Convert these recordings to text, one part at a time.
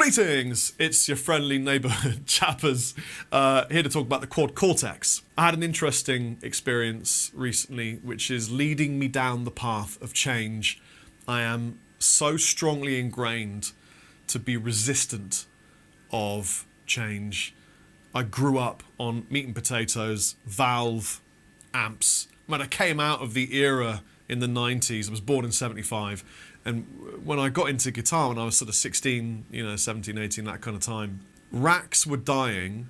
Greetings! It's your friendly neighbourhood chappers here to talk about the quad Cortex. I had an interesting experience recently which is leading me down the path of change. I am so strongly ingrained to be resistant of change. I grew up on meat and potatoes, valve, amps. When I came out of the era in the 90s, I was born in 75, and when I got into guitar when I was sort of 16, 17, 18, that kind of time, racks were dying,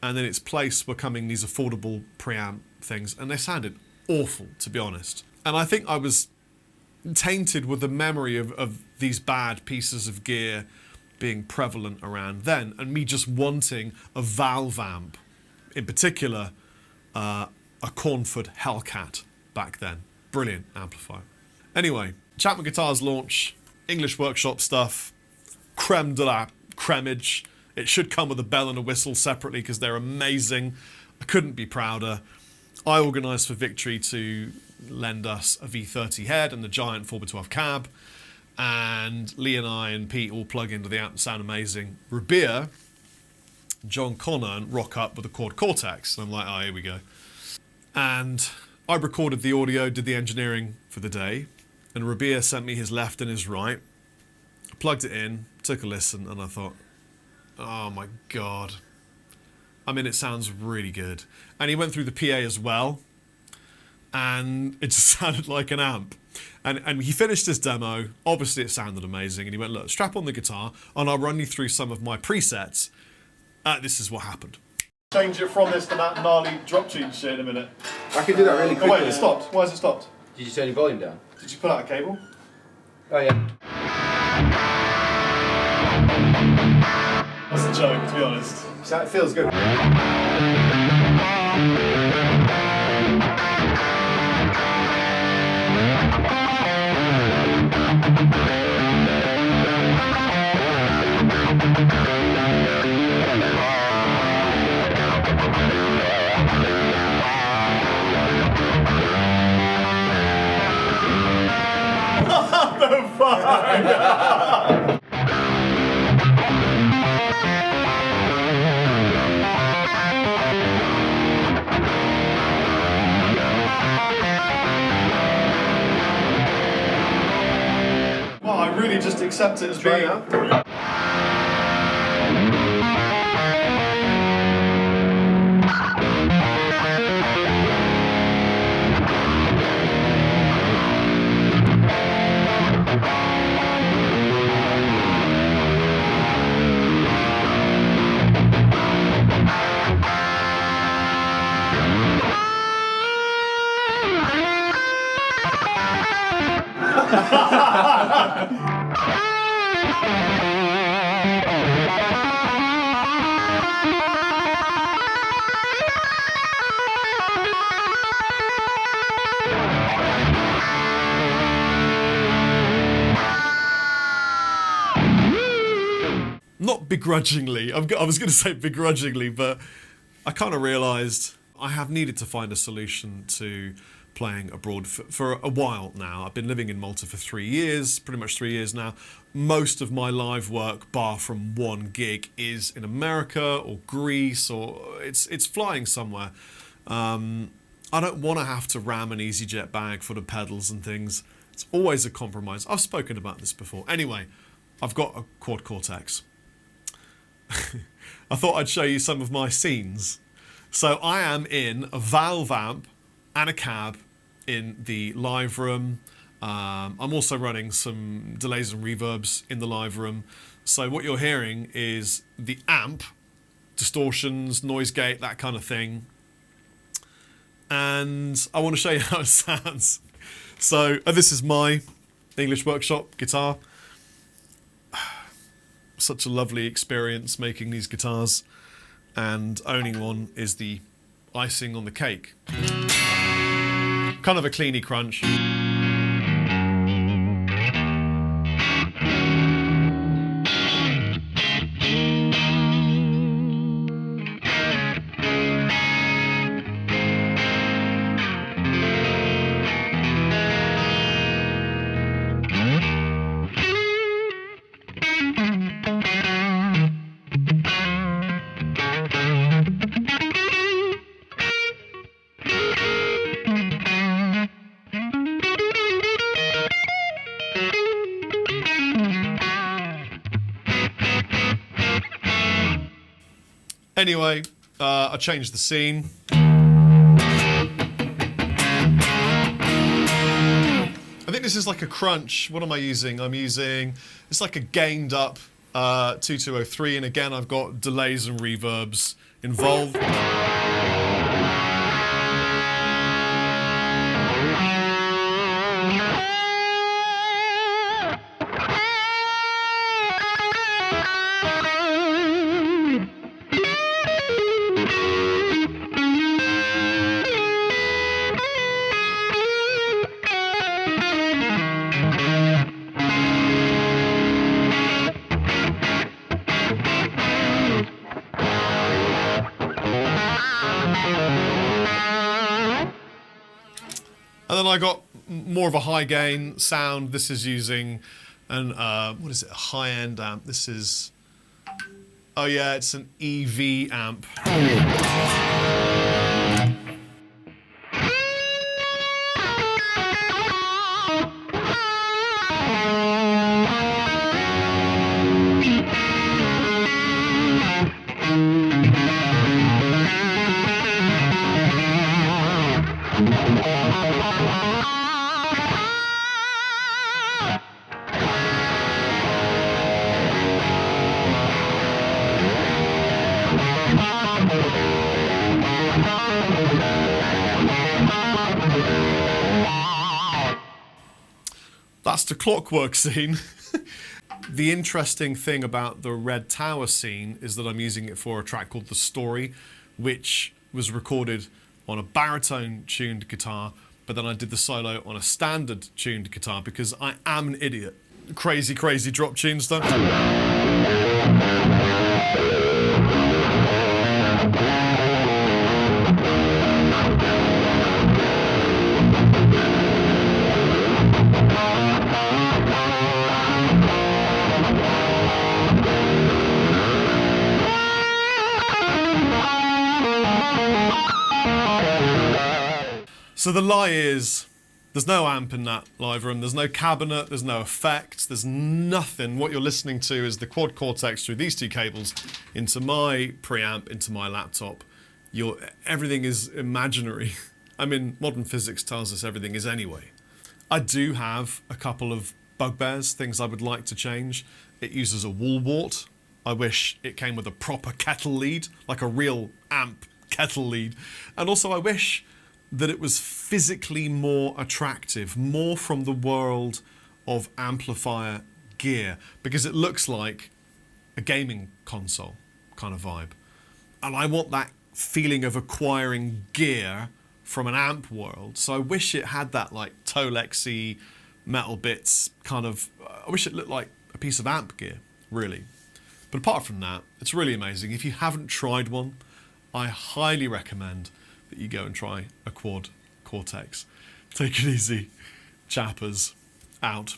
and in its place were coming these affordable preamp things, and they sounded awful, to be honest. And I think I was tainted with the memory of these bad pieces of gear being prevalent around then, and me just wanting a valve amp, in particular, a Cornford Hellcat back then. Brilliant amplifier. Anyway, Chapman Guitars launch, English Workshop stuff, creme de la cremage. It should come with a bell and a whistle separately because they're amazing. I couldn't be prouder. I organised for Victory to lend us a V30 head and the giant 4x12 cab, and Lee and I and Pete all plug into the amp and sound amazing. Rabea, John Connor, rock up with a quad Cortex, and I'm like, oh, here we go. And I recorded the audio, did the engineering for the day, and Rabea sent me his left and his right. I plugged it in, took a listen, and I thought, oh my God. I mean, it sounds really good. And he went through the PA as well, and it just sounded like an amp. And he finished his demo. Obviously, it sounded amazing. And he went, look, strap on the guitar, and I'll run you through some of my presets. This is what happened. Change it from this to that gnarly drop tune shit in a minute. I can do that really quickly. Oh wait, it stopped. Why has it stopped? Did you turn your volume down? Did you pull out a cable? Oh yeah. That's a joke, to be honest. So it feels good. The fuck? Well, I really just accept it as being. Not begrudgingly. I was going to say begrudgingly, but I kind of realised I have needed to find a solution to playing abroad for a while now. I've been living in Malta for 3 years, pretty much 3 years now. Most of my live work, bar from one gig, is in America or Greece, or it's flying somewhere. I don't want to have to ram an EasyJet bag full of pedals and things. It's always a compromise. I've spoken about this before. Anyway, I've got a quad Cortex. I thought I'd show you some of my scenes. So I am in a valve amp and a cab in the live room. I'm also running some delays and reverbs in the live room. So what you're hearing is the amp, distortions, noise gate, that kind of thing. And I want to show you how it sounds. So this is my English Workshop guitar. Such a lovely experience making these guitars, and owning one is the icing on the cake. Kind of a cleany crunch. Anyway, I changed the scene. I think this is like a crunch. What am I using? It's like a gained up 2203, and again I've got delays and reverbs involved. And then I got more of a high gain sound. This is using an, what is it, a high-end amp. This is, oh yeah, it's an EV amp. That's the Clockwork scene. The interesting thing about the Red Tower scene is that I'm using it for a track called The Story, which was recorded on a baritone tuned guitar, but then I did the solo on a standard tuned guitar because I am an idiot. Crazy, crazy drop tunes though. So the lie is, there's no amp in that live room, there's no cabinet, there's no effects, there's nothing. What you're listening to is the quad Cortex through these two cables into my preamp, into my laptop. Everything is imaginary. I mean, modern physics tells us everything is anyway. I do have a couple of bugbears, things I would like to change. It uses a wall wart. I wish it came with a proper kettle lead, like a real amp kettle lead. And also I wish that it was physically more attractive, more from the world of amplifier gear, because it looks like a gaming console kind of vibe. And I want that feeling of acquiring gear from an amp world. So I wish it had that like Tolexy metal bits kind of, I wish it looked like a piece of amp gear, really. But apart from that, it's really amazing. If you haven't tried one, I highly recommend that you go and try a quad Cortex. Take it easy, chappers, out.